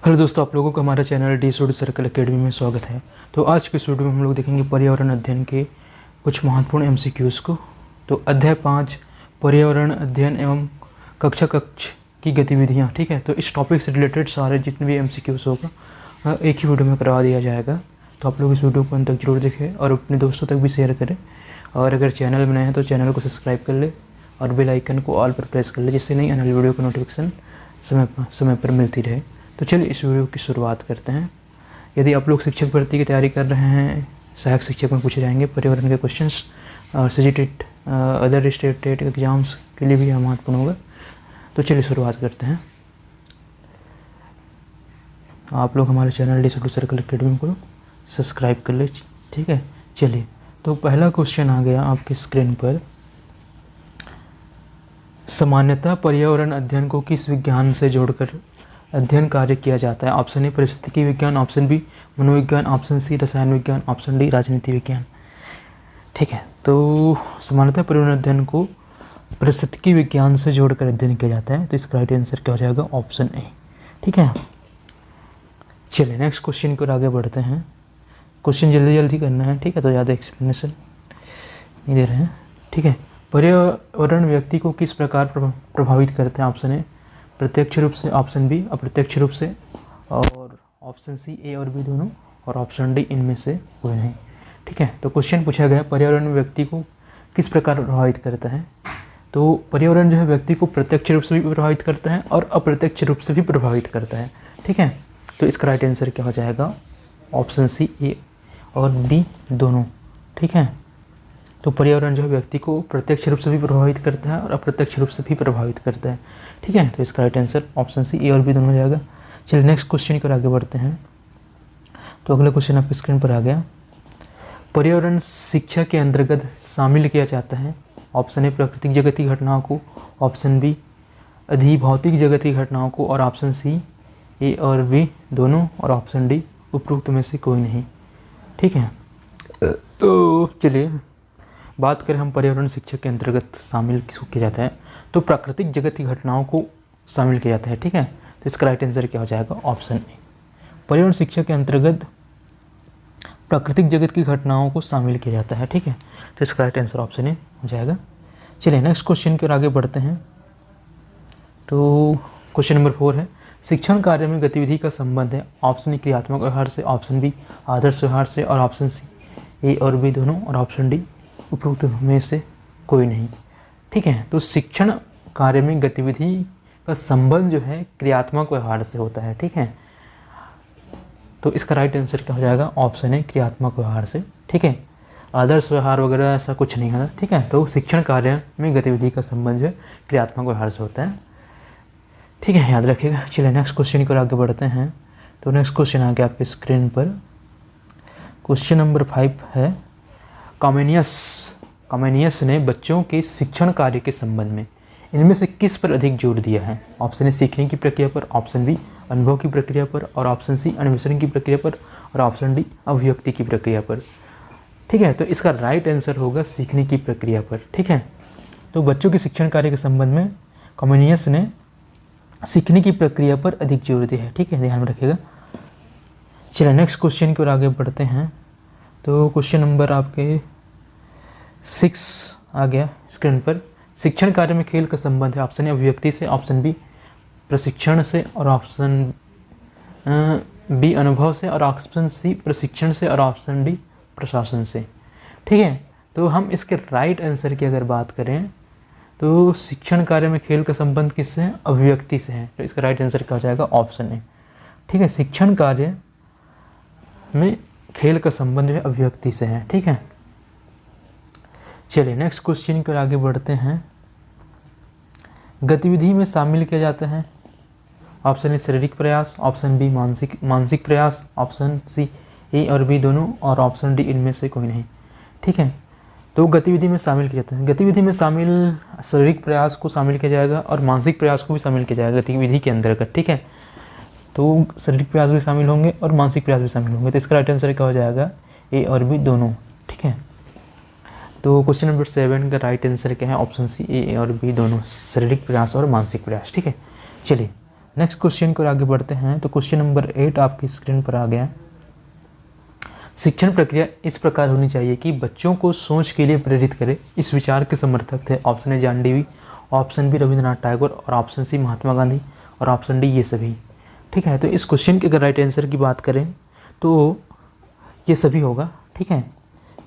Hello दोस्तों, आप लोगों का हमारा channel D study circle academy में स्वागत है। तो आज के इस वीडियो में हम लोग देखेंगे पर्यावरण अध्ययन के कुछ महत्वपूर्ण एमसीक्यूज़ को। तो अध्याय 5 पर्यावरण अध्ययन एवं कक्षा की गतिविधियाँ, ठीक है। तो इस टॉपिक से रिलेटेड सारे जितने भी एमसीक्यूज़ होगा एक ही वीडियो में करवा दिया जाएगा। तो आप लोग इस वीडियो को अंत तक जरूर देखें और अपने दोस्तों तक भी शेयर करें। और अगर चैनल में नए हैं तो चैनल को सब्सक्राइब कर ले और बेल आइकन को ऑल पर प्रेस कर ले, जिससे नई आने वाली वीडियो की नोटिफिकेशन समय पर मिलती रहे। तो चलिए इस वीडियो की शुरुआत करते हैं। यदि आप लोग शिक्षक भर्ती की तैयारी कर रहे हैं, सहायक शिक्षक में पूछे जाएंगे पर्यावरण के क्वेश्चंस, और सीजीटेट अदर स्टेट एग्जाम्स के लिए भी यह महत्वपूर्ण होगा। तो चलिए शुरुआत करते हैं। आप लोग हमारे channel D study circle academy को सब्सक्राइब कर ले, ठीक है। चलिए, तो पहला क्वेश्चन आ गया आपकी स्क्रीन पर। सामान्यतः पर्यावरण अध्ययन को किस विज्ञान से जोड़कर अध्ययन कार्य किया जाता है? ऑप्शन ए परिस्थितिकी विज्ञान, ऑप्शन बी मनोविज्ञान, ऑप्शन सी रसायन विज्ञान, ऑप्शन डी राजनीति विज्ञान। ठीक है, तो सामान्यतः पर्यावरण अध्ययन को परिस्थितिकी विज्ञान से जोड़कर अध्ययन किया जाता है। तो इसका राइट आंसर क्या हो जाएगा? Option A. ठीक है, चलिए नेक्स्ट क्वेश्चन की ओर आगे बढ़ते हैं। क्वेश्चन जल्दी जल्दी करना है, ठीक है, तो ज़्यादा एक्सप्लेनेशन नहीं दे रहे हैं। ठीक है, पर्यावरण व्यक्ति को किस प्रकार प्रभावित करते हैं? ऑप्शन ए प्रत्यक्ष रूप से, ऑप्शन बी अप्रत्यक्ष रूप से, और ऑप्शन सी ए और बी दोनों, और ऑप्शन डी इनमें से कोई नहीं। ठीक है, तो क्वेश्चन पूछा गया पर्यावरण व्यक्ति को किस प्रकार प्रभावित करता है। तो पर्यावरण जो है व्यक्ति को प्रत्यक्ष रूप से भी प्रभावित करता है और अप्रत्यक्ष रूप से भी प्रभावित करता है। ठीक है, तो इसका राइट आंसर क्या हो जाएगा? ऑप्शन सी ए और बी दोनों। ठीक है, तो पर्यावरण जो है व्यक्ति को प्रत्यक्ष रूप से भी प्रभावित करता है और अप्रत्यक्ष रूप से भी प्रभावित करता है। ठीक है, तो इसका राइट आंसर ऑप्शन सी ए और बी दोनों हो जाएगा। चलिए नेक्स्ट क्वेश्चन की ओर आगे बढ़ते हैं। तो अगला क्वेश्चन आपकी स्क्रीन पर आ गया। पर्यावरण शिक्षा के अंतर्गत शामिल किया जाता है। ऑप्शन ए प्राकृतिक जगत की घटनाओं को, ऑप्शन बी अधिभौतिक जगत की घटनाओं को, और ऑप्शन सी ए और बी दोनों, और ऑप्शन डी उपरोक्त में से कोई नहीं। ठीक है, तो चलिए बात करें हम पर्यावरण शिक्षा के अंतर्गत शामिल किसको किया जाता है, तो प्राकृतिक जगत की घटनाओं को शामिल किया जाता है। ठीक है, तो इसका राइट आंसर क्या हो जाएगा? Option A. पर्यावरण शिक्षा के अंतर्गत प्राकृतिक जगत की घटनाओं को शामिल किया जाता है। ठीक है, तो इसका राइट आंसर ऑप्शन ए हो जाएगा। चलिए नेक्स्ट क्वेश्चन की ओर आगे बढ़ते हैं। तो क्वेश्चन नंबर 4 है, शिक्षण कार्य में गतिविधि का संबंध है। ऑप्शन ए क्रियात्मक व्यवहार से, ऑप्शन बी आदर्श व्यवहार से, और ऑप्शन सी ए और बी दोनों, और ऑप्शन डी उपरोक्त में से कोई नहीं। ठीक है, तो शिक्षण कार्य में गतिविधि का संबंध जो है क्रियात्मक व्यवहार से होता है। ठीक है, तो इसका राइट आंसर क्या हो जाएगा? ऑप्शन है क्रियात्मक व्यवहार से। ठीक है, आदर्श व्यवहार वगैरह ऐसा कुछ नहीं है। ठीक है, तो शिक्षण कार्य में गतिविधि का संबंध जो है क्रियात्मक व्यवहार से होता है। ठीक है, याद रखिएगा। चलिए नेक्स्ट क्वेश्चन की ओर आगे बढ़ते हैं। तो नेक्स्ट क्वेश्चन आ गया आपकी स्क्रीन पर। क्वेश्चन नंबर 5 है, कॉमेनियस ने बच्चों के शिक्षण कार्य के संबंध में इनमें से किस पर अधिक जोर दिया है? ऑप्शन ए सीखने की प्रक्रिया पर, ऑप्शन बी अनुभव की प्रक्रिया पर, और ऑप्शन सी अन्वेषण की प्रक्रिया पर, और ऑप्शन डी अभिव्यक्ति की प्रक्रिया पर। ठीक है, तो इसका राइट आंसर होगा सीखने की प्रक्रिया पर। ठीक है, तो बच्चों के शिक्षण कार्य के संबंध में कॉमेनियस ने सीखने की प्रक्रिया पर अधिक जोर दिया है। ठीक है, ध्यान में रखिएगा। चलिए नेक्स्ट क्वेश्चन की ओर आगे बढ़ते हैं। तो क्वेश्चन नंबर आपके 6 आ गया स्क्रीन पर। शिक्षण कार्य में खेल का संबंध है। ऑप्शन ए अभिव्यक्ति से, ऑप्शन बी प्रशिक्षण से, और ऑप्शन बी अनुभव से, और ऑप्शन सी प्रशिक्षण से, और ऑप्शन डी प्रशासन से। ठीक है, तो हम इसके राइट आंसर की अगर बात करें तो शिक्षण कार्य में खेल का संबंध किससे है? अभिव्यक्ति से है। तो इसका राइट आंसर क्या हो जाएगा? Option A. ठीक है, शिक्षण कार्य में खेल का संबंध जो है अभिव्यक्ति से है। ठीक है, चलिए नेक्स्ट क्वेश्चन की ओर आगे बढ़ते हैं। गतिविधि में शामिल किया जाता है। ऑप्शन ए शारीरिक प्रयास, ऑप्शन बी मानसिक प्रयास, ऑप्शन सी ए और बी दोनों, और ऑप्शन डी इनमें से कोई नहीं। ठीक है, तो गतिविधि में शामिल किया जाता है। गतिविधि में शामिल शारीरिक प्रयास को शामिल किया जाएगा और मानसिक प्रयास को भी शामिल किया जाएगा गतिविधि के अंतर्गत। ठीक है, तो शारीरिक प्रयास भी शामिल होंगे और मानसिक प्रयास भी शामिल होंगे। तो इसका राइट आंसर क्या हो जाएगा? ए और बी दोनों। ठीक है, तो क्वेश्चन नंबर 7 का राइट आंसर क्या है? ऑप्शन सी ए और बी दोनों, शारीरिक प्रयास और मानसिक प्रयास। ठीक है, चलिए नेक्स्ट क्वेश्चन को आगे बढ़ते हैं। तो क्वेश्चन नंबर 8 आपकी स्क्रीन पर आ गया। शिक्षण प्रक्रिया इस प्रकार होनी चाहिए कि बच्चों को सोच के लिए प्रेरित करे, इस विचार के समर्थक थे option A John Dewey, option B Rabindranath Tagore और ऑप्शन सी महात्मा गांधी और ऑप्शन डी ये सभी। ठीक है, तो इस क्वेश्चन के अगर राइट आंसर की बात करें तो ये सभी होगा। ठीक है,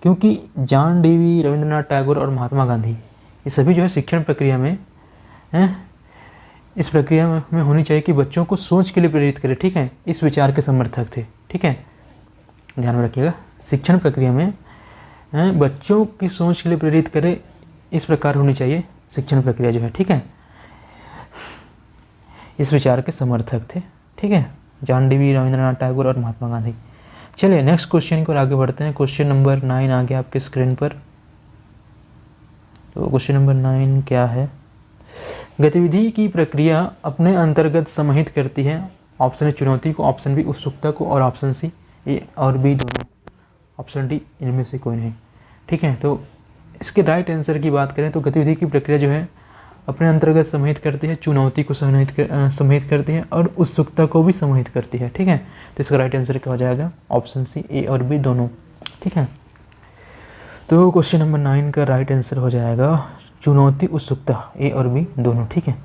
क्योंकि जॉन डेवी, रविंद्रनाथ टैगोर और महात्मा गांधी ये सभी जो है शिक्षण प्रक्रिया में इस प्रक्रिया में होनी चाहिए कि बच्चों को सोच के लिए प्रेरित करे। ठीक है, इस विचार के समर्थक थे। ठीक है, ध्यान में रखिएगा, शिक्षण प्रक्रिया में बच्चों की सोच के लिए प्रेरित करे, इस प्रकार होनी चाहिए शिक्षण प्रक्रिया जो है। ठीक है, इस विचार के समर्थक थे। ठीक है, जॉन डेवी, रविंद्रनाथ टैगोर और महात्मा गांधी। चलिए नेक्स्ट क्वेश्चन को आगे बढ़ते हैं। क्वेश्चन नंबर 9 आ गया आपके स्क्रीन पर। तो क्वेश्चन नंबर 9 क्या है? गतिविधि की प्रक्रिया अपने अंतर्गत समाहित करती है, ऑप्शन ए चुनौती को, ऑप्शन बी उत्सुकता को और ऑप्शन सी ए और बी दोनों, ऑप्शन डी इनमें से कोई नहीं। ठीक है, तो इसके राइट आंसर की बात करें तो गतिविधि की प्रक्रिया जो है अपने अंतर्गत समाहित करती है, चुनौती को समाहित करती है और उत्सुकता को भी समाहित करती है। ठीक है, तो इसका राइट आंसर क्या हो जाएगा? ऑप्शन सी ए और बी दोनों। ठीक है, तो क्वेश्चन नंबर 9 का राइट आंसर हो जाएगा चुनौती, उत्सुकता, ए और बी दोनों। ठीक है,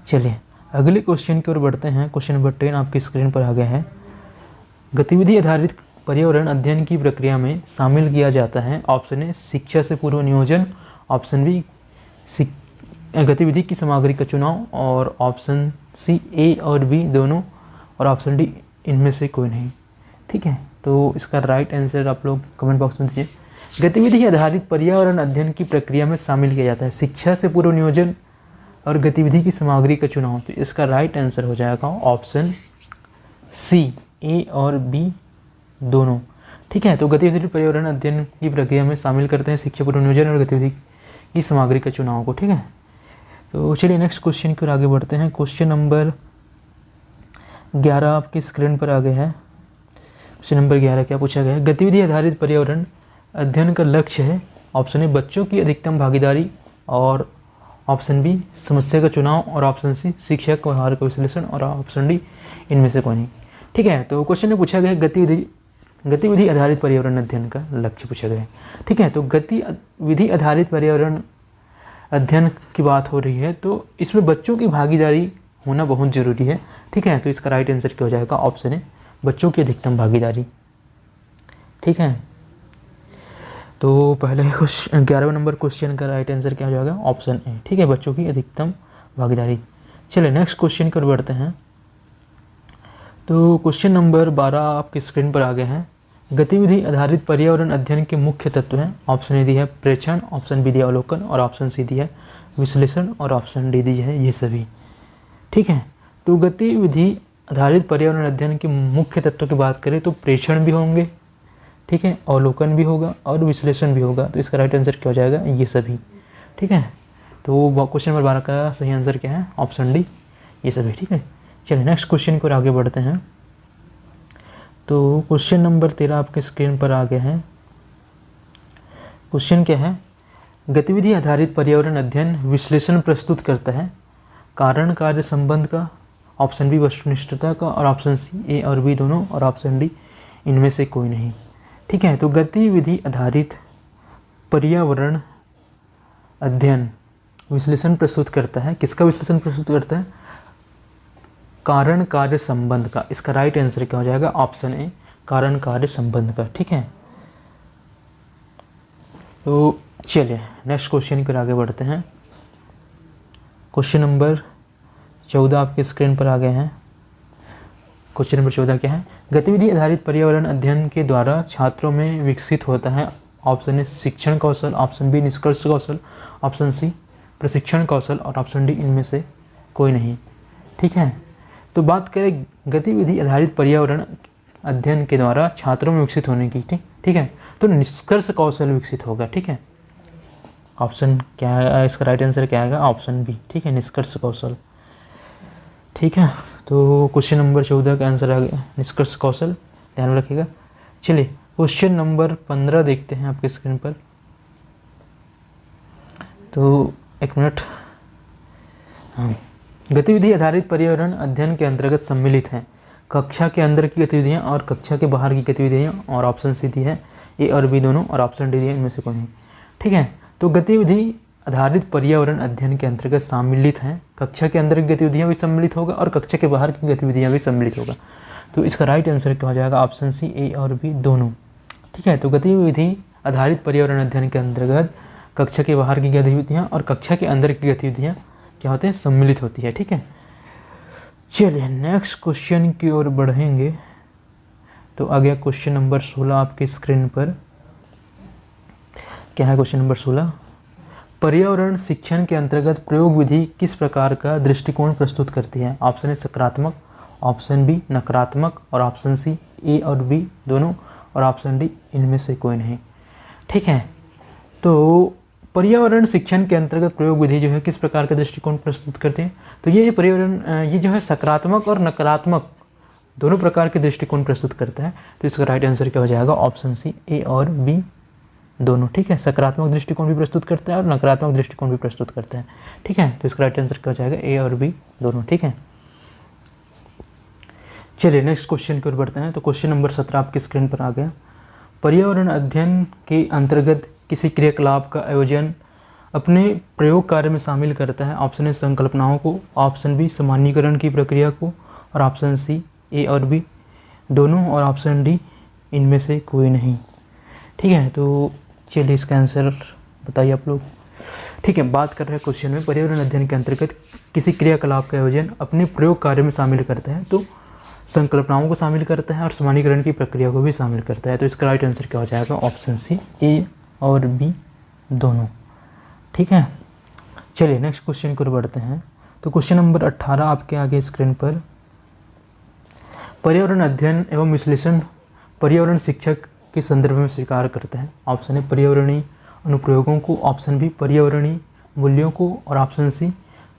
चलिए अगले क्वेश्चन की ओर बढ़ते हैं। क्वेश्चन नंबर 10 आपकी स्क्रीन पर आ गया है। गतिविधि आधारित पर्यावरण अध्ययन की प्रक्रिया में शामिल किया जाता है, ऑप्शन ए शिक्षा से पूर्व नियोजन, ऑप्शन बी गतिविधि की सामग्री का चुनाव और ऑप्शन सी ए और बी दोनों और ऑप्शन डी इनमें से कोई नहीं। ठीक है, तो इसका राइट आंसर आप लोग कमेंट बॉक्स में दीजिए। गतिविधि आधारित पर्यावरण अध्ययन की प्रक्रिया में शामिल किया जाता है शिक्षा से पूर्व नियोजन और गतिविधि की सामग्री का चुनाव, तो इसका राइट आंसर हो जाएगा ऑप्शन सी ए और बी दोनों। ठीक है, तो गतिविधि पर्यावरण अध्ययन की प्रक्रिया में शामिल करते हैं शिक्षा पूर्व नियोजन और गतिविधि की सामग्री का चुनाव को। ठीक है, तो चलिए नेक्स्ट क्वेश्चन की ओर आगे बढ़ते हैं। क्वेश्चन नंबर 11 आपकी स्क्रीन पर आ गया है। क्वेश्चन नंबर 11 क्या पूछा गया है? गतिविधि आधारित पर्यावरण अध्ययन का लक्ष्य है, ऑप्शन ए बच्चों की अधिकतम भागीदारी और ऑप्शन बी समस्या का चुनाव और ऑप्शन सी शिक्षा का व्यवहार का विश्लेषण और ऑप्शन डी इनमें से कोई नहीं। ठीक है, तो क्वेश्चन में पूछा गया है गतिविधि आधारित पर्यावरण अध्ययन का लक्ष्य पूछा गया है। ठीक है, तो गतिविधि आधारित पर्यावरण अध्ययन की बात हो रही है, तो इसमें बच्चों की भागीदारी होना बहुत ज़रूरी है। ठीक है, तो इसका राइट आंसर क्या हो जाएगा? ऑप्शन ए बच्चों की अधिकतम भागीदारी। ठीक है, तो पहले 11वें नंबर क्वेश्चन का राइट आंसर क्या हो जाएगा? Option A. ठीक है, बच्चों की अधिकतम भागीदारी। चलिए नेक्स्ट क्वेश्चन पर बढ़ते हैं। तो क्वेश्चन नंबर 12 आपके स्क्रीन पर आ गए हैं। गतिविधि आधारित पर्यावरण अध्ययन के मुख्य तत्व हैं, ऑप्शन ए दी है प्रेक्षण, ऑप्शन बी दिया अवलोकन और ऑप्शन सी दी है विश्लेषण और ऑप्शन डी दी है ये सभी। ठीक है, तो गतिविधि आधारित पर्यावरण अध्ययन के मुख्य तत्वों की बात करें तो प्रेक्षण भी होंगे, ठीक है, अवलोकन भी होगा और विश्लेषण भी होगा, तो इसका राइट आंसर क्या हो जाएगा? ये सभी। ठीक है, तो क्वेश्चन नंबर 12 का सही आंसर क्या है? ऑप्शन डी ये सभी। ठीक है, चलिए नेक्स्ट क्वेश्चन को आगे बढ़ते हैं। तो क्वेश्चन नंबर 13 आपके स्क्रीन पर आ गया है। क्वेश्चन क्या है? गतिविधि आधारित पर्यावरण अध्ययन विश्लेषण प्रस्तुत करता है, कारण कार्य संबंध का, ऑप्शन बी वस्तुनिष्ठता का और ऑप्शन सी ए और बी दोनों और ऑप्शन डी इनमें से कोई नहीं। ठीक है, तो गतिविधि आधारित पर्यावरण अध्ययन विश्लेषण प्रस्तुत करता है, किसका विश्लेषण प्रस्तुत करता है? कारण कार्य संबंध का। इसका राइट आंसर क्या हो जाएगा? ऑप्शन ए कारण कार्य संबंध का। ठीक है, तो चलिए नेक्स्ट क्वेश्चन पर आगे बढ़ते हैं। क्वेश्चन नंबर 14 आपके स्क्रीन पर आ गए हैं। क्वेश्चन नंबर 14 क्या है? गतिविधि आधारित पर्यावरण अध्ययन के द्वारा छात्रों में विकसित होता है, ऑप्शन ए शिक्षण कौशल, ऑप्शन बी निष्कर्ष कौशल, ऑप्शन सी प्रशिक्षण कौशल और ऑप्शन डी इनमें से कोई नहीं। ठीक है, तो बात करें गतिविधि आधारित पर्यावरण अध्ययन के द्वारा छात्रों में विकसित होने की, ठीक है, तो निष्कर्ष कौशल विकसित होगा। ठीक है, ऑप्शन क्या है? इसका राइट आंसर क्या आएगा? Option B. ठीक है, निष्कर्ष कौशल। ठीक है, तो क्वेश्चन नंबर 14 का आंसर आ गया निष्कर्ष कौशल, ध्यान में रखिएगा। चलिए क्वेश्चन नंबर 15 देखते हैं आपके स्क्रीन पर। तो एक मिनट, हाँ गतिविधि आधारित पर्यावरण अध्ययन के अंतर्गत सम्मिलित हैं कक्षा के अंदर की गतिविधियाँ और कक्षा के बाहर की गतिविधियाँ, और ऑप्शन सी दी है ए और बी दोनों, और ऑप्शन डी है इनमें से कोई नहीं। ठीक है, तो गतिविधि आधारित पर्यावरण अध्ययन के अंतर्गत सम्मिलित हैं कक्षा के अंदर की गतिविधियाँ भी सम्मिलित होगा और कक्षा के बाहर की गतिविधियाँ भी सम्मिलित होगा। तो इसका राइट आंसर क्या हो जाएगा? ऑप्शन सी ए और बी दोनों। ठीक है, तो गतिविधि आधारित पर्यावरण अध्ययन के अंतर्गत कक्षा के बाहर की गतिविधियाँ और कक्षा के अंदर की गतिविधियाँ क्या होते हैं? सम्मिलित होती है। ठीक है, चलिए नेक्स्ट क्वेश्चन की ओर बढ़ेंगे। तो आ गया क्वेश्चन नंबर 16 आपकी स्क्रीन पर। क्या है क्वेश्चन नंबर 16? पर्यावरण शिक्षण के अंतर्गत प्रयोग विधि किस प्रकार का दृष्टिकोण प्रस्तुत करती है? ऑप्शन ए सकारात्मक, ऑप्शन बी नकारात्मक, और ऑप्शन सी ए और बी दोनों, और ऑप्शन डी इनमें से कोई नहीं। ठीक है, तो पर्यावरण शिक्षण के अंतर्गत प्रयोग विधि जो है किस प्रकार का दृष्टिकोण प्रस्तुत करते हैं? तो ये पर्यावरण ये जो है सकारात्मक और नकारात्मक दोनों प्रकार के दृष्टिकोण प्रस्तुत करता है। तो इसका राइट आंसर क्या हो जाएगा? ऑप्शन सी ए और बी दोनों। ठीक है, सकारात्मक दृष्टिकोण भी प्रस्तुत करता है और नकारात्मक दृष्टिकोण भी प्रस्तुत करता है। ठीक है, तो इसका राइट आंसर क्या हो जाएगा? ए और बी दोनों। ठीक है, चलिए नेक्स्ट क्वेश्चन की ओर बढ़ते हैं। तो क्वेश्चन नंबर 17 आपकी स्क्रीन पर आ गया। पर्यावरण अध्ययन के अंतर्गत किसी क्रियाकलाप का आयोजन अपने प्रयोग कार्य में शामिल करता है? ऑप्शन ए संकल्पनाओं को, ऑप्शन बी सामान्यीकरण की प्रक्रिया को, और ऑप्शन सी ए और बी दोनों, और ऑप्शन डी इनमें से कोई नहीं। ठीक है, तो चलिए इसका आंसर बताइए आप लोग। ठीक है, बात कर रहे हैं क्वेश्चन में पर्यावरण अध्ययन के अंतर्गत किसी क्रियाकलाप का आयोजन अपने प्रयोग कार्य में शामिल करता है। तो संकल्पनाओं को शामिल करता है और सामान्यीकरण की प्रक्रिया को भी शामिल करता है। तो इसका राइट आंसर क्या हो जाएगा? ऑप्शन सी ए और बी दोनों। ठीक है, चलिए नेक्स्ट क्वेश्चन की ओर बढ़ते हैं। तो क्वेश्चन नंबर 18 आपके आगे स्क्रीन पर। पर्यावरण अध्ययन एवं विश्लेषण पर्यावरण शिक्षक के संदर्भ में स्वीकार करता है? ऑप्शन ए पर्यावरणीय अनुप्रयोगों को, ऑप्शन बी पर्यावरणीय मूल्यों को, और ऑप्शन सी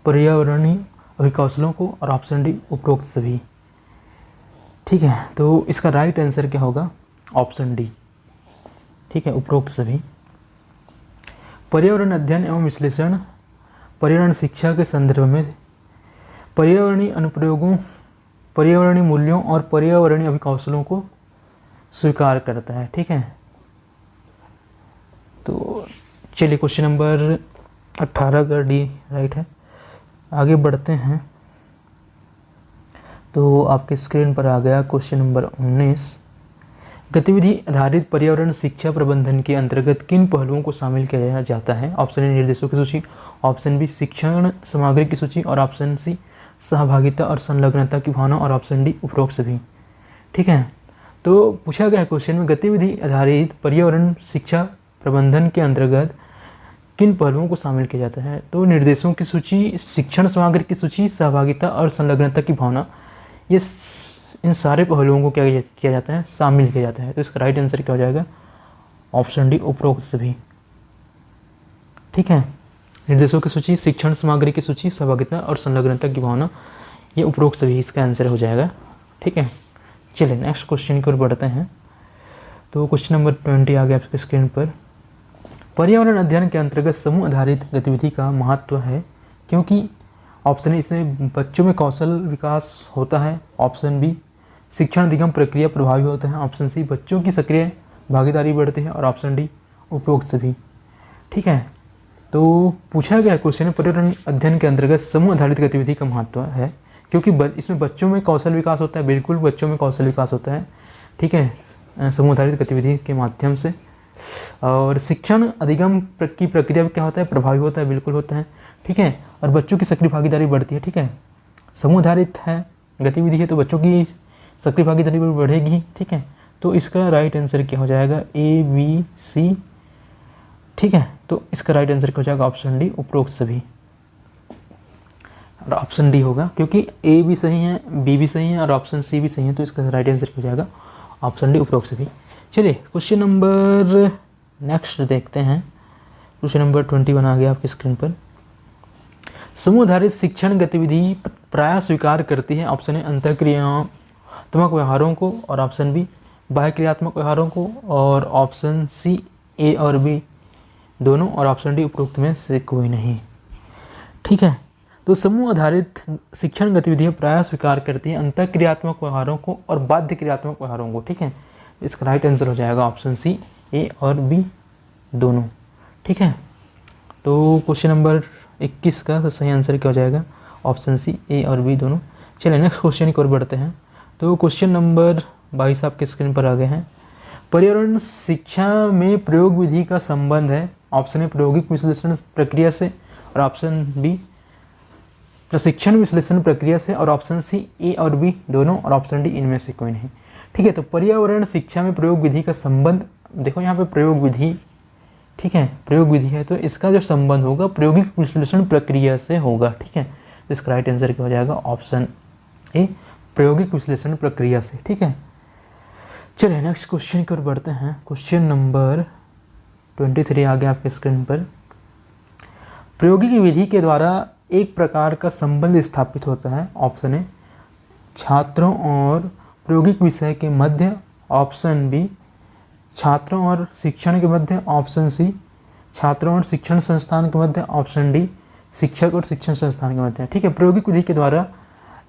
पर्यावरणीय अभिकौशलों को, और ऑप्शन डी उपरोक्त सभी। ठीक है, तो इसका राइट आंसर क्या होगा? Option D. ठीक है, उपरोक्त सभी। पर्यावरण अध्ययन एवं विश्लेषण पर्यावरण शिक्षा के संदर्भ में पर्यावरणीय अनुप्रयोगों, पर्यावरणीय मूल्यों और पर्यावरणीय अभिकौशलों को स्वीकार करता है। ठीक है, तो चलिए क्वेश्चन नंबर 18 का डी राइट है। आगे बढ़ते हैं। तो आपके स्क्रीन पर आ गया क्वेश्चन नंबर 19। गतिविधि आधारित पर्यावरण शिक्षा प्रबंधन के अंतर्गत किन पहलुओं को शामिल किया जाता है? ऑप्शन ए निर्देशों की सूची, ऑप्शन बी शिक्षण सामग्री की सूची, और ऑप्शन सी सहभागिता और संलग्नता की भावना, और ऑप्शन डी उपरोक्त सभी। ठीक है, तो पूछा गया क्वेश्चन में गतिविधि आधारित पर्यावरण शिक्षा प्रबंधन के अंतर्गत किन पहलुओं को शामिल किया जाता है? तो निर्देशों की सूची, शिक्षण सामग्री की सूची, सहभागिता और संलग्नता की भावना, ये इन सारे पहलुओं को क्या किया जाता है? शामिल किया जाता है। तो इसका राइट आंसर क्या हो जाएगा? ऑप्शन डी उपरोक्त सभी। ठीक है, निर्देशों की सूची, शिक्षण सामग्री की सूची, सहभागिता और संलग्नता की भावना, ये उपरोक्त सभी इसका आंसर हो जाएगा। ठीक है, चलिए नेक्स्ट क्वेश्चन की ओर बढ़ते हैं। तो क्वेश्चन नंबर 20 आ गया आपके स्क्रीन पर। पर्यावरण अध्ययन के अंतर्गत समूह आधारित गतिविधि का महत्व है क्योंकि ऑप्शन ए इसमें बच्चों में कौशल विकास होता है, ऑप्शन बी शिक्षण अधिगम प्रक्रिया प्रभावी होता है, ऑप्शन सी बच्चों की सक्रिय भागीदारी बढ़ती है, और ऑप्शन डी उपरोक्त सभी। ठीक है, तो पूछा गया क्वेश्चन पर्यावरण अध्ययन के अंतर्गत समूह आधारित गतिविधि का महत्व है क्योंकि इसमें बच्चों में कौशल विकास होता है। बिल्कुल बच्चों में कौशल विकास होता है। ठीक है, समूह आधारित गतिविधि के माध्यम से। और शिक्षण अधिगम की प्रक्रिया क्या होता है? प्रभावी होता है। बिल्कुल होता है। ठीक है, और बच्चों की सक्रिय भागीदारी बढ़ती है। ठीक है, समूह आधारित है गतिविधि है तो बच्चों की सक्रिय भागीदारी बढ़ेगी। ठीक है, तो इसका राइट आंसर क्या हो जाएगा? A B C. ठीक है, तो इसका राइट आंसर क्या हो जाएगा? ऑप्शन डी उपरोक्त सभी। और ऑप्शन डी होगा क्योंकि ए भी सही है, बी भी सही है और ऑप्शन सी भी सही है, तो इसका राइट आंसर क्या हो जाएगा? ऑप्शन डी उपरोक्त सभी। चलिए क्वेश्चन नंबर नेक्स्ट देखते हैं। क्वेश्चन नंबर 21 आ गया आपकी स्क्रीन पर। समूह आधारित शिक्षण गतिविधि प्रायः स्वीकार करती है? ऑप्शन ए अंतःक्रियात्मक व्यवहारों को, और ऑप्शन बी बाह्य क्रियात्मक व्यवहारों को, और ऑप्शन सी ए और बी दोनों, और ऑप्शन डी उपरोक्त में से कोई नहीं। ठीक है, तो समूह आधारित शिक्षण गतिविधियाँ प्रायः स्वीकार करती हैं अंतःक्रियात्मक व्यवहारों को और बाध्य क्रियात्मक व्यवहारों को। ठीक है, इसका राइट आंसर हो जाएगा ऑप्शन सी, ए और बी दोनों। ठीक है, तो क्वेश्चन नंबर 21 का सही आंसर क्या हो जाएगा? ऑप्शन सी, ए और बी दोनों। चलिए नेक्स्ट क्वेश्चन की ओर बढ़ते हैं। तो क्वेश्चन नंबर 22 आपके स्क्रीन पर आ गए हैं। पर्यावरण शिक्षा में प्रयोग विधि का संबंध है। ऑप्शन ए प्रायोगिक विश्लेषण प्रक्रिया से, और ऑप्शन बी प्रशिक्षण विश्लेषण प्रक्रिया से, और ऑप्शन सी ए और बी दोनों, और ऑप्शन डी इनमें से कोई नहीं। ठीक है, तो पर्यावरण शिक्षा में प्रयोग विधि का संबंध, देखो यहाँ पे प्रयोग विधि, ठीक है, प्रयोग विधि है तो इसका जो संबंध होगा प्रायोगिक विश्लेषण प्रक्रिया से होगा। ठीक है, तो इसका राइट आंसर क्या हो जाएगा? ऑप्शन ए प्रायोगिक विश्लेषण प्रक्रिया से। ठीक है, चलिए नेक्स्ट क्वेश्चन की ओर बढ़ते हैं। क्वेश्चन नंबर 23 आ गया आपके स्क्रीन पर। प्रायोगिक विधि के द्वारा एक प्रकार का संबंध स्थापित होता है। ऑप्शन ए छात्रों और प्रायोगिक विषय के मध्य, ऑप्शन बी छात्रों और शिक्षण के मध्य, ऑप्शन सी छात्रों और शिक्षण संस्थान के मध्य, ऑप्शन डी शिक्षक और शिक्षण संस्थान के मध्य। ठीक है, प्रायोगिक विधि के द्वारा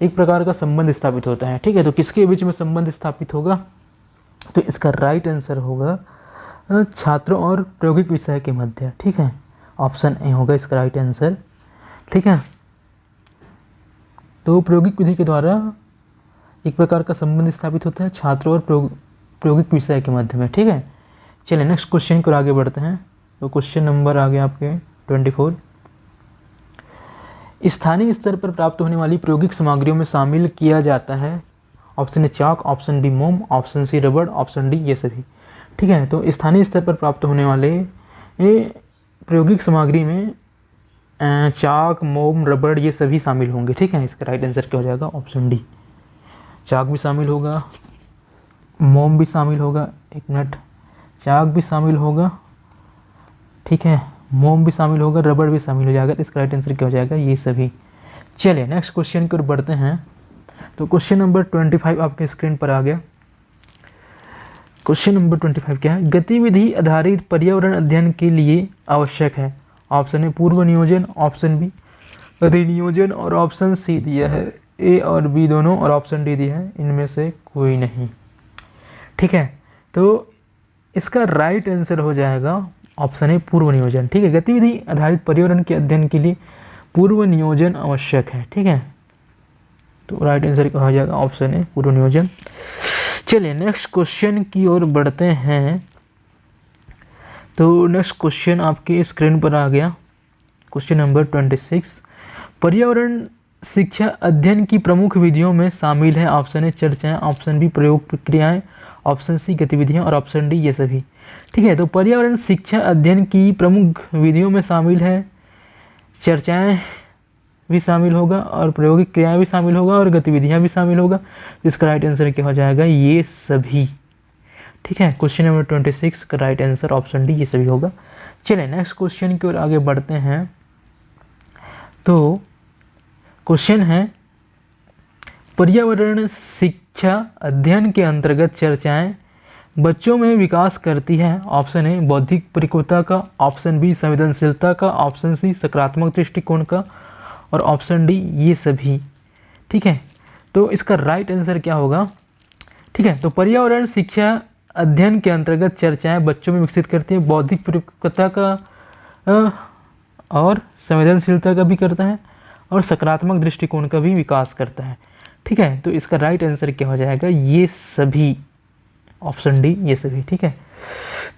एक प्रकार का संबंध स्थापित होता है। ठीक है, तो किसके बीच में संबंध स्थापित होगा? तो इसका राइट आंसर होगा छात्रों और प्रायोगिक विषय के मध्य। ठीक है, ऑप्शन ए होगा इसका राइट आंसर। ठीक है, तो प्रायोगिक विधि के द्वारा एक प्रकार का संबंध स्थापित होता है छात्रों और प्रायोगिक विषय के मध्य में। ठीक है, चलिए नेक्स्ट क्वेश्चन को आगे बढ़ते हैं। तो क्वेश्चन नंबर आ गया आपके 24। स्थानीय स्तर पर प्राप्त होने वाली प्रायोगिक सामग्रियों में शामिल किया जाता है। Option A chalk, option B मोम, ऑप्शन सी रबड़, ऑप्शन डी ये सभी। ठीक है, तो स्थानीय स्तर पर प्राप्त होने वाले प्रायोगिक सामग्री में चाक, मोम, रबड़ ये सभी शामिल होंगे। ठीक है, इसका राइट आंसर क्या हो जाएगा? Option D. चाक भी शामिल होगा, मोम भी शामिल होगा, एक मिनट, चाक भी शामिल होगा, ठीक है, मोम भी शामिल होगा, रबड़ भी शामिल हो जाएगा। तो इसका राइट आंसर क्या हो जाएगा? ये सभी। चलिए नेक्स्ट क्वेश्चन की ओर बढ़ते हैं। तो क्वेश्चन नंबर 25 आपके स्क्रीन पर आ गया। क्वेश्चन नंबर 25 क्या है? गतिविधि आधारित पर्यावरण अध्ययन के लिए आवश्यक है। ऑप्शन ए पूर्व नियोजन, ऑप्शन बी अधिनियोजन, और ऑप्शन सी दिया है ए और बी दोनों, और ऑप्शन डी दिया है इनमें से कोई नहीं। ठीक है, तो इसका राइट आंसर हो जाएगा ऑप्शन ए पूर्व नियोजन। ठीक है, गतिविधि आधारित पर्यावरण के अध्ययन के लिए पूर्व नियोजन आवश्यक है। ठीक है, तो राइट आंसर क्या हो जाएगा? ऑप्शन ए पूर्व नियोजन। चलिए नेक्स्ट क्वेश्चन की ओर बढ़ते हैं। तो नेक्स्ट क्वेश्चन आपके स्क्रीन पर आ गया। Question number 26। पर्यावरण शिक्षा अध्ययन की प्रमुख विधियों में शामिल है। ऑप्शन ए चर्चाएं, ऑप्शन बी प्रयोग प्रक्रियाएं, ऑप्शन सी गतिविधियां, और ऑप्शन डी ये सभी। ठीक है, तो पर्यावरण शिक्षा अध्ययन की प्रमुख विधियों में शामिल है चर्चाएं भी शामिल होगा, और प्रायोगिक क्रियाएं भी शामिल होगा, और गतिविधियां भी शामिल होगा। तो इसका राइट आंसर क्या हो जाएगा? ये सभी। ठीक है, क्वेश्चन नंबर 26 का राइट आंसर ऑप्शन डी ये सभी होगा। चलिए नेक्स्ट क्वेश्चन की ओर आगे बढ़ते हैं। तो क्वेश्चन है पर्यावरण शिक्षा अध्ययन के अंतर्गत चर्चाएं बच्चों में विकास करती है। ऑप्शन ए बौद्धिक परिपक्वता का, ऑप्शन बी संवेदनशीलता का, ऑप्शन सी सकारात्मक दृष्टिकोण का, और ऑप्शन डी ये सभी। ठीक है, तो इसका राइट आंसर क्या होगा? ठीक है, तो पर्यावरण शिक्षा अध्ययन के अंतर्गत चर्चाएं बच्चों में विकसित करती है बौद्धिक परिपक्वता का और संवेदनशीलता का भी करता है, और सकारात्मक दृष्टिकोण का भी विकास करता है। ठीक है, तो इसका राइट आंसर क्या हो जाएगा? ये सभी, ऑप्शन डी ये सभी। ठीक है,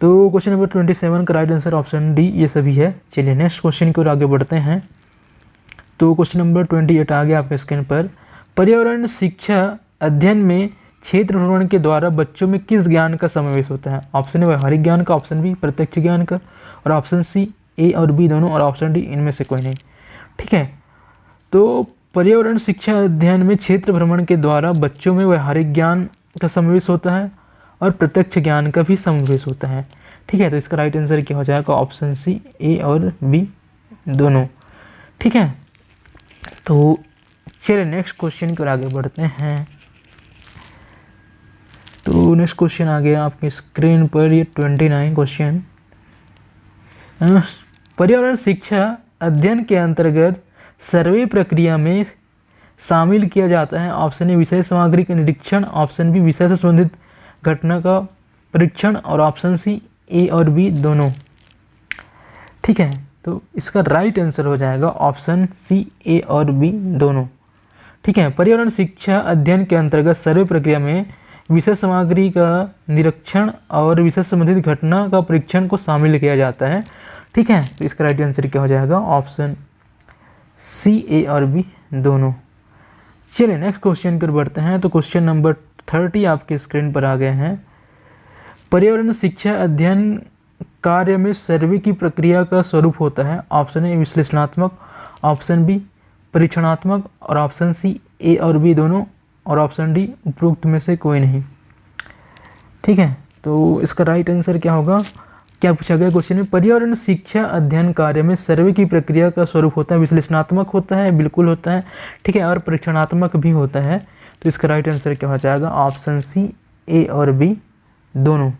तो क्वेश्चन नंबर 27 का राइट आंसर ऑप्शन डी ये सभी है। चलिए नेक्स्ट क्वेश्चन की ओर आगे बढ़ते हैं। तो क्वेश्चन नंबर 28 आ गया आपके स्क्रीन पर। पर्यावरण शिक्षा अध्ययन में क्षेत्र भ्रमण के द्वारा बच्चों में किस ज्ञान का समावेश होता है? ऑप्शन ए व्यवहारिक ज्ञान का, ऑप्शन बी प्रत्यक्ष ज्ञान का, और ऑप्शन सी ए और बी दोनों, और ऑप्शन डी इनमें से कोई नहीं। ठीक है, तो पर्यावरण शिक्षा अध्ययन में क्षेत्र भ्रमण के द्वारा बच्चों में व्यवहारिक ज्ञान का समावेश होता है और प्रत्यक्ष ज्ञान का भी समावेश होता है। ठीक है, तो इसका राइट आंसर क्या हो जाएगा? ऑप्शन सी ए और बी दोनों। ठीक है, तो चलिए नेक्स्ट क्वेश्चन की ओर आगे बढ़ते हैं। तो नेक्स्ट क्वेश्चन आ गया आपके स्क्रीन पर, ये 29 क्वेश्चन। पर्यावरण शिक्षा अध्ययन के अंतर्गत सर्वे प्रक्रिया में शामिल किया जाता है? ऑप्शन ए विषय सामग्री का निरीक्षण, ऑप्शन बी विषय से संबंधित घटना का परीक्षण और ऑप्शन सी ए और बी दोनों। ठीक है, तो इसका राइट आंसर हो जाएगा ऑप्शन सी ए और बी दोनों। ठीक है, पर्यावरण शिक्षा अध्ययन के अंतर्गत सर्वे प्रक्रिया में विषय सामग्री का निरीक्षण और विषय संबंधित घटना का परीक्षण को शामिल किया जाता है। ठीक है, तो इसका राइट आंसर क्या हो जाएगा? ऑप्शन सी ए और बी दोनों। चलिए नेक्स्ट क्वेश्चन पर बढ़ते हैं। तो क्वेश्चन नंबर 30 आपके स्क्रीन पर आ गए हैं। पर्यावरण शिक्षा अध्ययन कार्य में सर्वे की प्रक्रिया का स्वरूप होता है? ऑप्शन ए विश्लेषणात्मक, ऑप्शन बी परीक्षणात्मक और ऑप्शन सी ए और बी दोनों और ऑप्शन डी उपरोक्त में से कोई नहीं। ठीक है, तो इसका राइट आंसर क्या होगा? क्या पूछा गया क्वेश्चन में? पर्यावरण शिक्षा अध्ययन कार्य में सर्वे की प्रक्रिया का स्वरूप होता है, विश्लेषणात्मक होता है, बिल्कुल होता है। ठीक है, और परीक्षणात्मक भी होता है। तो इसका राइट आंसर क्या हो जाएगा? ऑप्शन सी ए और बी दोनों।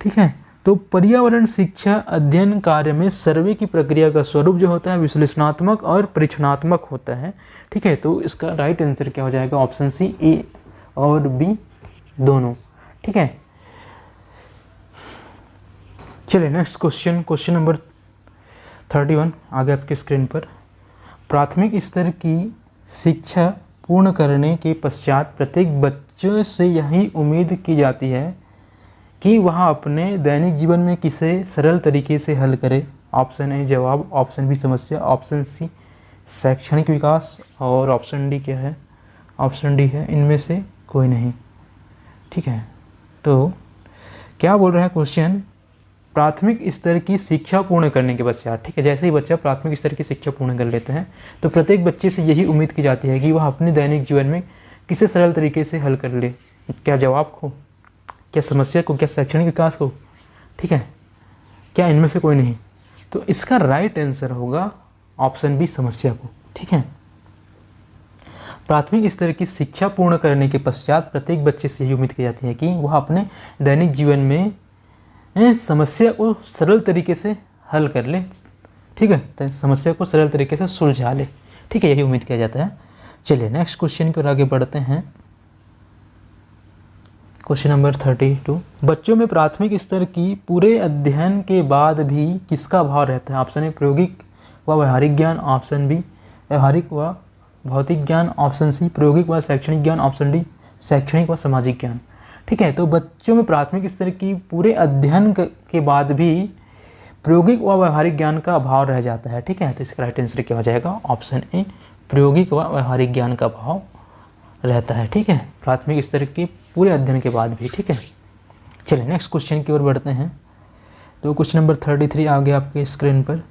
ठीक है, तो पर्यावरण शिक्षा अध्ययन कार्य में सर्वे की प्रक्रिया का स्वरूप जो होता है विश्लेषणात्मक और परीक्षणात्मक होता है। ठीक है, तो इसका राइट आंसर क्या हो जाएगा? ऑप्शन सी ए और बी दोनों। ठीक है, चलिए नेक्स्ट क्वेश्चन, क्वेश्चन नंबर 31 आगे आपके स्क्रीन पर। प्राथमिक स्तर की शिक्षा पूर्ण करने के पश्चात प्रत्येक बच्चे से यही उम्मीद की जाती है कि वह अपने दैनिक जीवन में किसे सरल तरीके से हल करे? ऑप्शन ए जवाब, ऑप्शन बी समस्या, ऑप्शन सी शैक्षणिक विकास और ऑप्शन डी क्या है? ऑप्शन डी है इनमें से कोई नहीं। ठीक है, तो क्या बोल रहा है क्वेश्चन? प्राथमिक स्तर की शिक्षा पूर्ण करने के पश्चात, ठीक है, जैसे ही बच्चा प्राथमिक स्तर की शिक्षा पूर्ण कर लेते हैं तो प्रत्येक बच्चे से यही उम्मीद की जाती है कि वह अपने दैनिक जीवन में किसे सरल तरीके से हल कर ले। क्या जवाब को, क्या समस्या को, क्या शैक्षणिक विकास को? ठीक है, क्या इनमें से कोई नहीं? तो इसका राइट आंसर होगा ऑप्शन बी समस्या को। ठीक है, प्राथमिक स्तर की शिक्षा पूर्ण करने के पश्चात प्रत्येक बच्चे से यही उम्मीद की जाती है कि वह अपने दैनिक जीवन में समस्या को सरल तरीके से हल कर ले। ठीक है, तो समस्या को सरल तरीके से सुलझा ले। ठीक है, यही उम्मीद किया जाता है। चलिए नेक्स्ट क्वेश्चन की ओर आगे बढ़ते हैं। क्वेश्चन नंबर 32, बच्चों में प्राथमिक स्तर की पूरे अध्ययन के बाद भी किसका अभाव रहता है? ऑप्शन ए प्रायोगिक व व्यवहारिक ज्ञान, ऑप्शन बी व्यवहारिक व भौतिक ज्ञान, ऑप्शन सी प्रायोगिक व शैक्षणिक ज्ञान, ऑप्शन डी शैक्षणिक व सामाजिक ज्ञान। ठीक है, तो बच्चों में प्राथमिक स्तर की पूरे अध्ययन के बाद भी प्रायोगिक व व्यवहारिक ज्ञान का अभाव रह जाता है। ठीक है, तो इसका राइट आंसर क्या हो जाएगा? ऑप्शन ए प्रायोगिक व व्यवहारिक ज्ञान का अभाव रहता है। ठीक है, प्राथमिक स्तर के पूरे अध्ययन के बाद भी। ठीक है, चलिए नेक्स्ट क्वेश्चन की ओर बढ़ते हैं। तो क्वेश्चन नंबर 33 आ गया आपके स्क्रीन पर।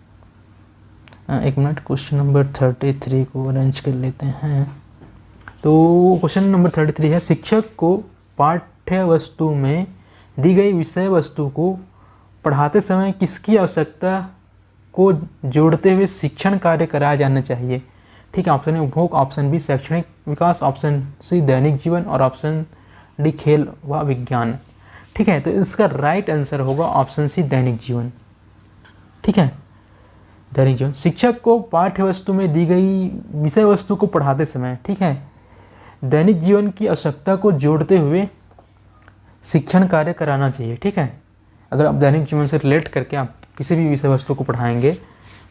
एक मिनट, क्वेश्चन नंबर 33 को अरेंज कर लेते हैं। तो क्वेश्चन नंबर 33 है, शिक्षक को पाठ्य वस्तु में दी गई विषय वस्तु को पढ़ाते समय किसकी आवश्यकता को जोड़ते हुए शिक्षण कार्य कराया जाना चाहिए? ठीक है, ऑप्शन ए उपभोग, ऑप्शन बी शैक्षणिक विकास, ऑप्शन सी दैनिक जीवन और ऑप्शन डी खेल व विज्ञान। ठीक है, तो इसका राइट आंसर होगा ऑप्शन सी दैनिक जीवन। ठीक है, दैनिक जीवन। शिक्षक को पाठ्य वस्तु में दी गई विषय वस्तु को पढ़ाते समय, ठीक है, दैनिक जीवन की आवश्यकता को जोड़ते हुए शिक्षण कार्य कराना चाहिए। ठीक है, अगर आप दैनिक जीवन से रिलेट करके आप किसी भी विषय वस्तु को पढ़ाएंगे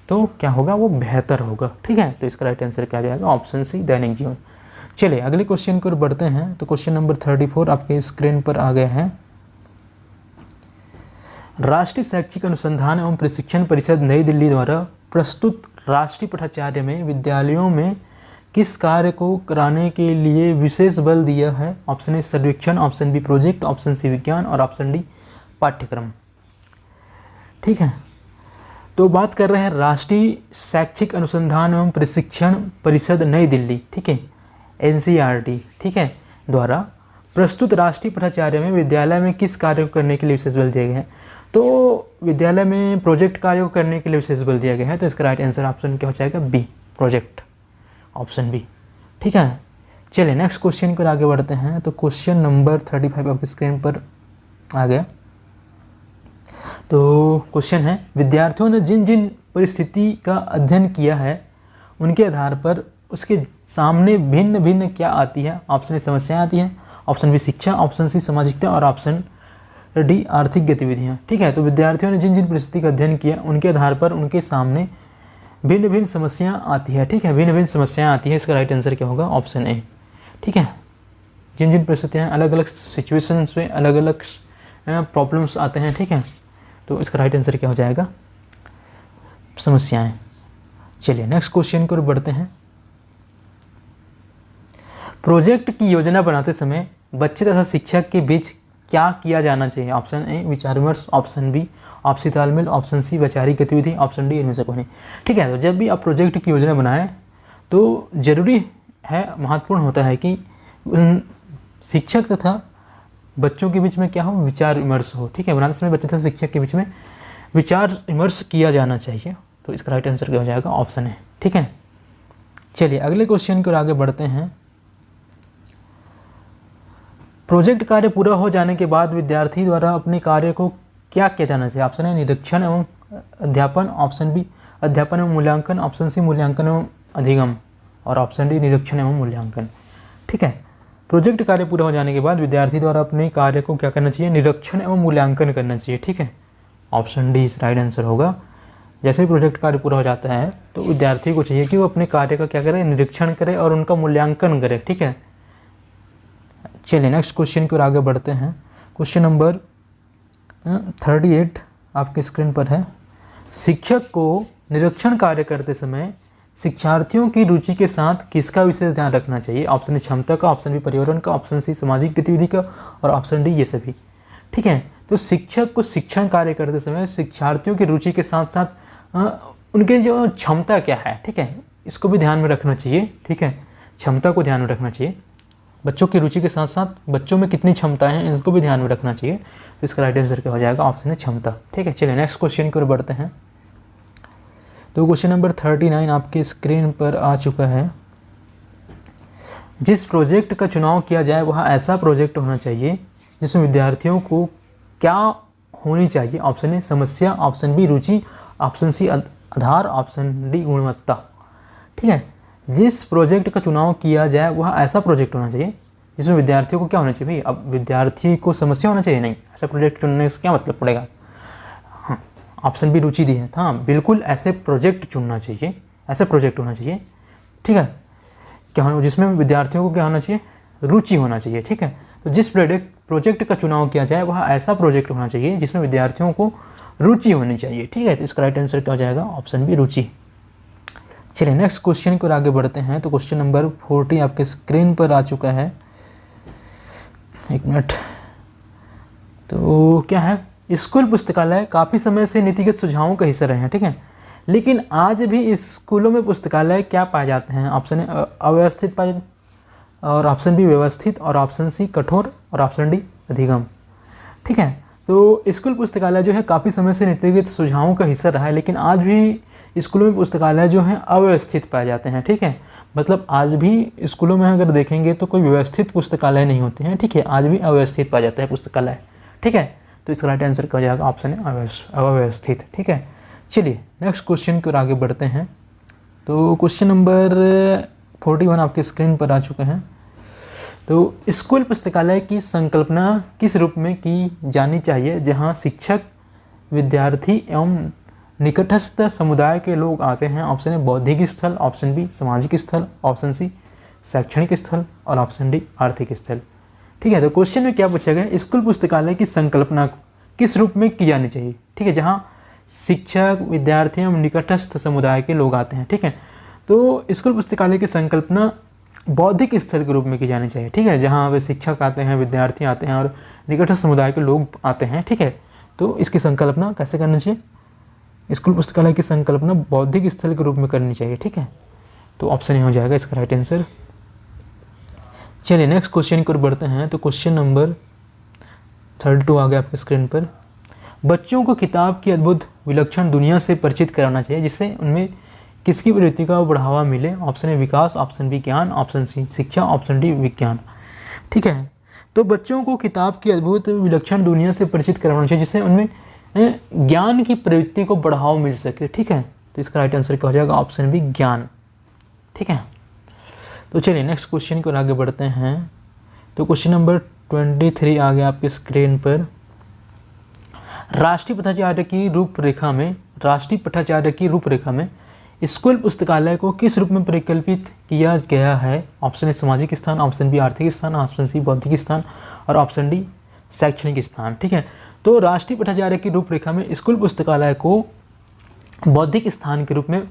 तो क्या होगा? वो बेहतर होगा। ठीक है, तो इसका राइट आंसर क्या जाएगा? ऑप्शन सी दैनिक जीवन। चलिए अगले क्वेश्चन की ओर बढ़ते हैं। तो क्वेश्चन नंबर 34 आपके स्क्रीन पर आ गए हैं। राष्ट्रीय शैक्षिक अनुसंधान एवं प्रशिक्षण परिषद नई दिल्ली द्वारा प्रस्तुत राष्ट्रीय पठाचार्य में विद्यालयों में किस कार्य को कराने के लिए विशेष बल दिया है? ऑप्शन ए सर्वेक्षण, option B project, option C विज्ञान और ऑप्शन डी पाठ्यक्रम। ठीक है, तो बात कर रहे हैं राष्ट्रीय शैक्षिक अनुसंधान एवं प्रशिक्षण परिषद नई दिल्ली, ठीक है, NCERT, ठीक है, द्वारा प्रस्तुत राष्ट्रीय पठाचार्य में विद्यालय में किस कार्य को करने के लिए विशेष बल दिए गए हैं? तो विद्यालय में प्रोजेक्ट कार्य को करने के लिए विशेष बल दिया गया है। तो इसका राइट आंसर ऑप्शन क्या हो जाएगा? B project, option B. ठीक है, चलिए नेक्स्ट क्वेश्चन पर आगे बढ़ते हैं। तो क्वेश्चन नंबर 35 आपकी स्क्रीन पर आ गया। तो क्वेश्चन है, विद्यार्थियों ने जिन जिन परिस्थिति का अध्ययन किया है उनके आधार पर उसके सामने भिन्न भिन्न क्या आती है, ऑप्शन ए समस्याएं आती हैं, ऑप्शन बी शिक्षा, ऑप्शन सी सामाजिकता और ऑप्शन डी आर्थिक गतिविधियाँ। ठीक है, तो विद्यार्थियों ने जिन जिन परिस्थिति का अध्ययन किया उनके आधार पर उनके सामने भिन्न भिन्न समस्याएं आती है। ठीक है, भिन्न भिन्न समस्याएं आती है, इसका राइट आंसर क्या होगा, ऑप्शन ए। ठीक है, जिन जिन परिस्थितियाँ अलग अलग सिचुएशंस में अलग अलग प्रॉब्लम्स आते हैं। ठीक है, तो इसका राइट आंसर क्या हो जाएगा, समस्याएं। चलिए नेक्स्ट क्वेश्चन की ओर बढ़ते हैं। प्रोजेक्ट की योजना बनाते समय बच्चे तथा शिक्षक के बीच क्या किया जाना चाहिए, ऑप्शन ए विचार विमर्श, ऑप्शन बी आपसी तालमेल, ऑप्शन सी वैचारिक गतिविधि, ऑप्शन डी इनमें से कोई नहीं। ठीक है, तो जब भी आप प्रोजेक्ट की योजना बनाएं तो जरूरी है, महत्वपूर्ण होता है कि शिक्षक तथा बच्चों के बीच में क्या हो, विचार विमर्श हो। ठीक है, बनाते समय बच्चे तथा शिक्षक के बीच में विचार विमर्श किया जाना चाहिए। तो इसका राइट आंसर क्या हो जाएगा, ऑप्शन है। ठीक है, चलिए अगले क्वेश्चन की ओर आगे बढ़ते हैं। प्रोजेक्ट कार्य पूरा हो जाने के बाद विद्यार्थी द्वारा अपने कार्य को क्या किया जाना चाहिए, ऑप्शन ए निरीक्षण एवं अध्यापन, ऑप्शन बी अध्यापन एवं मूल्यांकन, ऑप्शन सी मूल्यांकन एवं अधिगम और ऑप्शन डी निरीक्षण एवं मूल्यांकन। ठीक है, प्रोजेक्ट कार्य पूरा हो जाने के बाद विद्यार्थी द्वारा अपने कार्य को क्या करना चाहिए, निरीक्षण एवं मूल्यांकन करना चाहिए। ठीक है, ऑप्शन डी इस राइट आंसर होगा। जैसे ही प्रोजेक्ट कार्य पूरा हो जाता है तो विद्यार्थी को चाहिए कि वो अपने कार्य का क्या करे, निरीक्षण करे और उनका मूल्यांकन करे। ठीक है, चलिए नेक्स्ट क्वेश्चन की ओर आगे बढ़ते हैं। क्वेश्चन नंबर 38 आपके स्क्रीन पर है। शिक्षक को निरीक्षण कार्य करते समय शिक्षार्थियों की रुचि के साथ किसका विशेष ध्यान रखना चाहिए, ऑप्शन ए क्षमता का, ऑप्शन बी पर्यावरण का, ऑप्शन सी सामाजिक गतिविधि का और ऑप्शन डी ये सभी। ठीक है, तो शिक्षक को शिक्षण कार्य करते समय शिक्षार्थियों की रुचि के साथ साथ उनके जो क्षमता क्या है, ठीक है, इसको भी ध्यान में रखना चाहिए। ठीक है, क्षमता को ध्यान में रखना चाहिए, बच्चों की रुचि के साथ साथ बच्चों में कितनी क्षमताएं हैं इसको भी ध्यान में रखना चाहिए। तो इसका राइट आंसर क्या हो जाएगा, ऑप्शन है क्षमता। ठीक है, चलिए नेक्स्ट क्वेश्चन की ओर बढ़ते हैं। तो क्वेश्चन नंबर 39 आपके स्क्रीन पर आ चुका है। जिस प्रोजेक्ट का चुनाव किया जाए वह ऐसा प्रोजेक्ट होना चाहिए जिसमें विद्यार्थियों को क्या होनी चाहिए, ऑप्शन ए समस्या, ऑप्शन बी रुचि, ऑप्शन सी आधार, ऑप्शन डी गुणवत्ता। ठीक है, जिस प्रोजेक्ट का चुनाव किया जाए वह ऐसा प्रोजेक्ट होना चाहिए जिसमें विद्यार्थियों को क्या होना चाहिए, भाई अब विद्यार्थी को समस्या होना चाहिए, नहीं, ऐसा प्रोजेक्ट चुनने से क्या मतलब पड़ेगा। हाँ, ऑप्शन बी रुचि दी है, हाँ बिल्कुल ऐसे प्रोजेक्ट चुनना चाहिए, ऐसा प्रोजेक्ट होना चाहिए। ठीक है, क्या होना, जिसमें विद्यार्थियों को क्या होना चाहिए, रुचि होना चाहिए। ठीक है, तो जिस प्रोजेक्ट का चुनाव किया जाए वह ऐसा प्रोजेक्ट होना चाहिए जिसमें विद्यार्थियों को रुचि होनी चाहिए। ठीक है, तो इसका राइट आंसर क्या हो जाएगा, ऑप्शन बी रुचि। चलिए नेक्स्ट क्वेश्चन को आगे बढ़ते हैं। तो क्वेश्चन नंबर 40 आपके स्क्रीन पर आ चुका है। एक मिनट, तो क्या है, स्कूल पुस्तकालय काफ़ी समय से नीतिगत सुझावों का हिस्सा रहे हैं। ठीक है, लेकिन आज भी स्कूलों में पुस्तकालय क्या पाए जाते हैं, ऑप्शन ए अव्यवस्थित पाए और ऑप्शन बी व्यवस्थित और ऑप्शन सी कठोर और ऑप्शन डी अधिगम। ठीक है, तो स्कूल पुस्तकालय जो है काफ़ी समय से नीतिगत सुझावों का हिस्सा रहा है, लेकिन आज भी स्कूलों में पुस्तकालय जो हैं अव्यवस्थित पाए जाते हैं। ठीक है, मतलब आज भी स्कूलों में अगर देखेंगे तो कोई व्यवस्थित पुस्तकालय नहीं होते हैं। ठीक है, आज भी अव्यवस्थित पाया जाता है पुस्तकालय। ठीक है, तो इसका राइट आंसर क्या हो जाएगा, ऑप्शन है अव्यवस्थित। ठीक है, चलिए नेक्स्ट क्वेश्चन की ओर आगे बढ़ते हैं। तो क्वेश्चन नंबर 41 आपके स्क्रीन पर आ चुके हैं। तो स्कूल पुस्तकालय की संकल्पना किस रूप में की जानी चाहिए, जहाँ शिक्षक, विद्यार्थी एवं निकटस्थ समुदाय के लोग आते हैं, ऑप्शन ए बौद्धिक स्थल, ऑप्शन बी सामाजिक स्थल, ऑप्शन सी शैक्षणिक स्थल और ऑप्शन डी आर्थिक स्थल। ठीक है, तो क्वेश्चन में क्या पूछा गया, स्कूल पुस्तकालय की संकल्पना किस रूप में की जानी चाहिए। ठीक है, जहाँ शिक्षक, विद्यार्थी एवं निकटस्थ समुदाय के लोग आते हैं। ठीक है, तो स्कूल पुस्तकालय की संकल्पना बौद्धिक स्थल के रूप में की जानी चाहिए। ठीक है, जहाँ वे शिक्षक आते हैं, विद्यार्थी आते हैं और निकटस्थ समुदाय के लोग आते हैं। ठीक है, तो इसकी संकल्पना कैसे करनी चाहिए, स्कूल पुस्तकालय की संकल्पना बौद्धिक स्थल के रूप में करनी चाहिए। ठीक है, तो ऑप्शन ए हो जाएगा इसका राइट आंसर। चलिए नेक्स्ट क्वेश्चन की ओर बढ़ते हैं। तो क्वेश्चन नंबर 32 आ गया आपके स्क्रीन पर। बच्चों को किताब की अद्भुत विलक्षण दुनिया से परिचित कराना चाहिए जिससे उनमें किसकी प्रवृत्ति का बढ़ावा मिले, ऑप्शन ए विकास, ऑप्शन बी ज्ञान, ऑप्शन सी शिक्षा, ऑप्शन डी विज्ञान। ठीक है, तो बच्चों को किताब की अद्भुत विलक्षण दुनिया से परिचित कराना चाहिए जिससे उनमें ज्ञान की प्रवृत्ति को बढ़ावा मिल सके। ठीक है, तो इसका राइट आंसर क्या हो जाएगा, ऑप्शन बी ज्ञान। ठीक है। तो चलिए नेक्स्ट क्वेश्चन की ओर आगे बढ़ते हैं। तो क्वेश्चन नंबर 23 आ गया आपके स्क्रीन पर। राष्ट्रीय पठाचार्य की रूपरेखा में स्कूल पुस्तकालय को किस रूप में परिकल्पित किया गया है? ऑप्शन ए सामाजिक स्थान, ऑप्शन बी आर्थिक स्थान, ऑप्शन सी बौद्धिक स्थान और ऑप्शन डी शैक्षणिक स्थान। ठीक है, तो राष्ट्रीय पठाचार्य की रूपरेखा में स्कूल पुस्तकालय को बौद्धिक स्थान के रूप में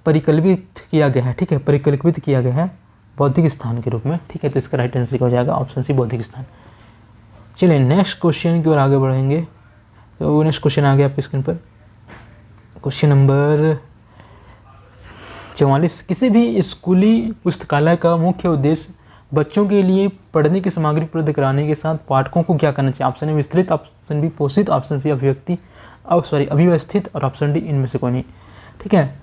परिकल्पित किया गया है। ठीक है, परिकल्पित किया गया है बौद्धिक स्थान के रूप में। ठीक है, तो इसका राइट आंसर हो जाएगा ऑप्शन सी बौद्धिक स्थान। चलिए नेक्स्ट क्वेश्चन की ओर आगे बढ़ेंगे। तो नेक्स्ट क्वेश्चन आ गया आपके स्क्रीन पर, क्वेश्चन नंबर 44। किसी भी स्कूली पुस्तकालय का मुख्य उद्देश्य बच्चों के लिए पढ़ने की सामग्री उपलब्ध कराने के साथ पाठकों को क्या करना चाहिए? ऑप्शन ए विस्तृत, ऑप्शन बी पोषित, ऑप्शन सी अव्यवस्थित और ऑप्शन डी इनमें से कोई नहीं। ठीक है,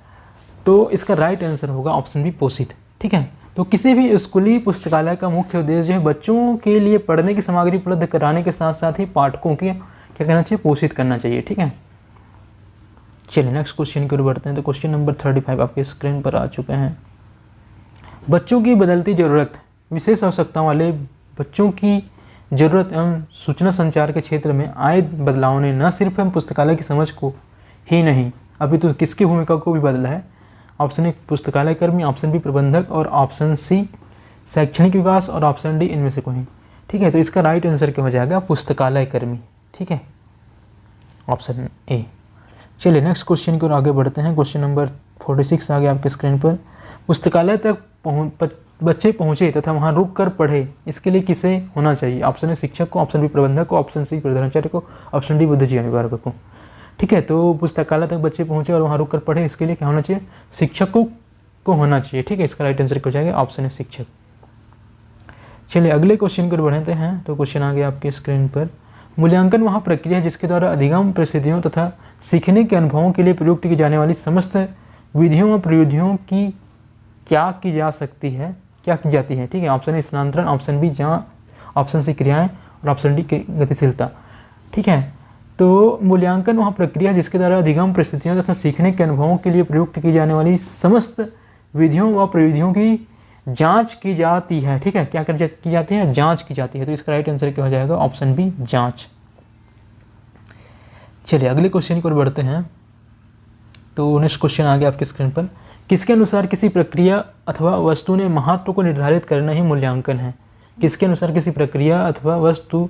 तो इसका राइट आंसर होगा ऑप्शन बी पोषित। ठीक है, तो किसी भी स्कूली पुस्तकालय का मुख्य उद्देश्य जो है बच्चों के लिए पढ़ने की सामग्री उपलब्ध कराने के साथ साथ ही पाठकों के क्या करना चाहिए? पोषित करना चाहिए। ठीक है, चलिए नेक्स्ट क्वेश्चन की ओर बढ़ते हैं। तो क्वेश्चन नंबर 35 आपके स्क्रीन पर आ चुके हैं। बच्चों की बदलती ज़रूरत, विशेष आवश्यकताओं वाले बच्चों की ज़रूरत एवं सूचना संचार के क्षेत्र में आए बदलावों ने न सिर्फ हम पुस्तकालय की समझ को ही नहीं अभी तो किसकी भूमिका को भी बदला है? ऑप्शन ए पुस्तकालय कर्मी, ऑप्शन बी प्रबंधक और ऑप्शन सी शैक्षणिक विकास और ऑप्शन डी इनमें से कोई नहीं। ठीक है, तो इसका राइट आंसर क्या हो जाएगा? पुस्तकालय कर्मी। ठीक है, ऑप्शन ए। चलिए नेक्स्ट क्वेश्चन की ओर आगे बढ़ते हैं। क्वेश्चन नंबर 46 आ गया आपके स्क्रीन पर। पुस्तकालय तक बच्चे पहुँचे तथा वहाँ रुक कर पढ़े, इसके लिए किसे होना चाहिए? ऑप्शन ए शिक्षक को, ऑप्शन बी प्रबंधक को, ऑप्शन सी प्रधानाचार्य को, ऑप्शन डी बुद्धिजीवी अभिभावक को। ठीक है, तो पुस्तकालय तक बच्चे पहुँचे और वहाँ रुक कर पढ़े, इसके लिए क्या होना चाहिए? शिक्षक को होना चाहिए। ठीक है, इसका राइट आंसर क्या हो जाएगा? ऑप्शन ए शिक्षक। चलिए अगले क्वेश्चन की ओर बढ़ते हैं। तो क्वेश्चन आ गया आपके स्क्रीन पर। मूल्यांकन वह प्रक्रिया है जिसके द्वारा अधिगम परिस्थितियों तथा सीखने के अनुभवों के लिए प्रयुक्त की जाने वाली समस्त विधियों व प्रविधियों की क्या की जाती है। ठीक है, ऑप्शन ए स्थानांतरण, ऑप्शन बी जांच, ऑप्शन सी क्रियाएं और ऑप्शन डी गतिशीलता। ठीक है, तो मूल्यांकन वह प्रक्रिया है जिसके द्वारा अधिगम परिस्थितियों तथा सीखने के अनुभवों के लिए प्रयुक्त की जाने वाली समस्त विधियों व प्रविधियों की जांच की जाती है। ठीक है, क्या की जाती है? जांच की जाती है। तो इसका राइट आंसर क्या हो जाएगा? ऑप्शन बी जांच। चलिए अगले क्वेश्चन की ओर बढ़ते हैं। तो नेक्स्ट क्वेश्चन आ गया आपके स्क्रीन पर। किसके अनुसार किसी प्रक्रिया अथवा वस्तु ने महत्व को निर्धारित करना ही मूल्यांकन है? किसके अनुसार किसी प्रक्रिया अथवा वस्तु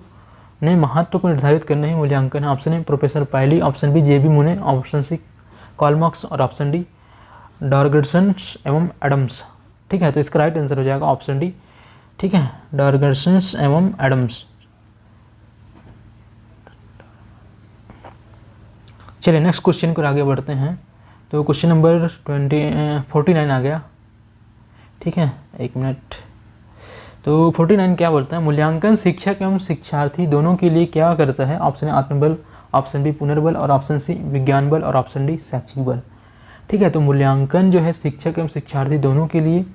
ने महत्व को निर्धारित करना ही मूल्यांकन है? ऑप्शन ए प्रोफेसर पायली, ऑप्शन बी जे.बी. मुने, ऑप्शन सी कार्ल मार्क्स और ऑप्शन डी डॉर्गसन एवं एडम्स। ठीक है, तो इसका राइट आंसर हो जाएगा ऑप्शन डी। ठीक है, डॉर्गसन एवं एडम्स। चलिए नेक्स्ट क्वेश्चन को आगे बढ़ते हैं। तो क्वेश्चन नंबर 49 आ गया। ठीक है, एक मिनट। तो 49 क्या बोलता है? मूल्यांकन शिक्षक एवं शिक्षार्थी दोनों के लिए क्या करता है? ऑप्शन ए आत्मबल, ऑप्शन बी पुनर्बल और ऑप्शन सी विज्ञान बल और ऑप्शन डी शैक्षिक बल। ठीक है, तो मूल्यांकन जो है शिक्षक एवं शिक्षार्थी दोनों के लिए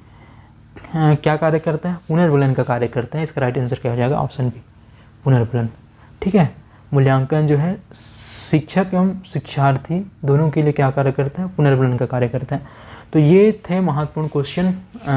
क्या कार्य करता है? पुनर्बलन का कार्य करता है। इसका राइट आंसर क्या हो जाएगा? ऑप्शन बी पुनर्बलन। ठीक है, मूल्यांकन जो है शिक्षक एवं शिक्षार्थी दोनों के लिए क्या कार्य करता है? पुनर्बलन का कार्य करता है। तो ये थे महत्वपूर्ण क्वेश्चन